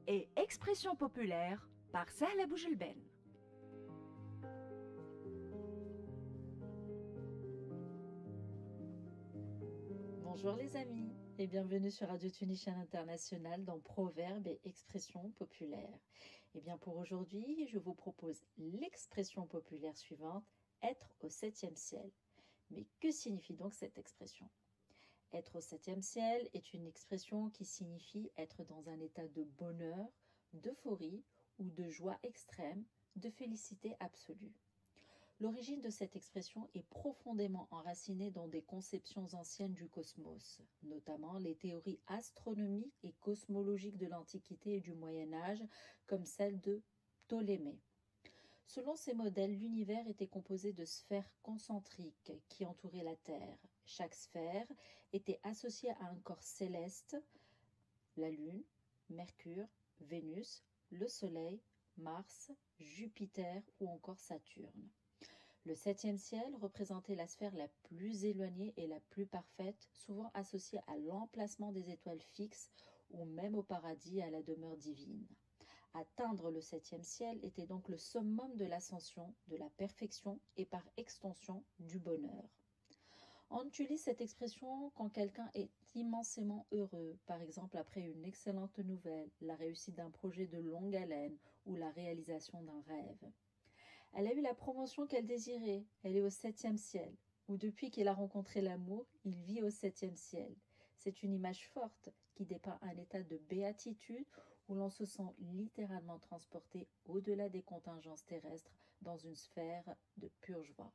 et expression populaire par Sahla Boujelben. Bonjour les amis et bienvenue sur Radio Tunisienne International dans Proverbes et expressions populaires. Et bien pour aujourd'hui, je vous propose l'expression populaire suivante, être au septième ciel. Mais que signifie donc cette expression ? Être au septième ciel est une expression qui signifie être dans un état de bonheur, d'euphorie ou de joie extrême, de félicité absolue. L'origine de cette expression est profondément enracinée dans des conceptions anciennes du cosmos, notamment les théories astronomiques et cosmologiques de l'Antiquité et du Moyen Âge, comme celle de Ptolémée. Selon ces modèles, l'univers était composé de sphères concentriques qui entouraient la Terre. Chaque sphère était associée à un corps céleste, la Lune, Mercure, Vénus, le Soleil, Mars, Jupiter ou encore Saturne. Le septième ciel représentait la sphère la plus éloignée et la plus parfaite, souvent associée à l'emplacement des étoiles fixes ou même au paradis, à la demeure divine. Atteindre le septième ciel était donc le summum de l'ascension, de la perfection et par extension du bonheur. On utilise cette expression quand quelqu'un est immensément heureux, par exemple après une excellente nouvelle, la réussite d'un projet de longue haleine ou la réalisation d'un rêve. Elle a eu la promotion qu'elle désirait, elle est au septième ciel. Ou depuis qu'il a rencontré l'amour, il vit au septième ciel. C'est une image forte qui dépeint un état de béatitude où l'on se sent littéralement transporté au-delà des contingences terrestres dans une sphère de pure joie.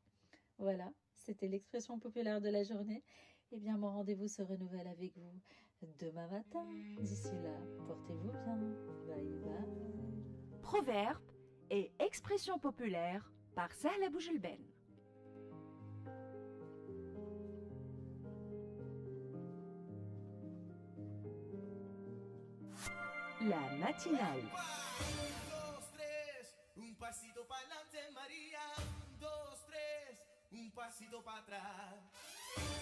Voilà, c'était l'expression populaire de la journée. Eh bien, mon rendez-vous se renouvelle avec vous demain matin. D'ici là, portez-vous bien. Bye bye. Proverbes et expression populaire par Sahla Boujelben. La matinale. Un, dos, tres, un pasito para adelante, María. Un, dos, tres, un pasito para atrás.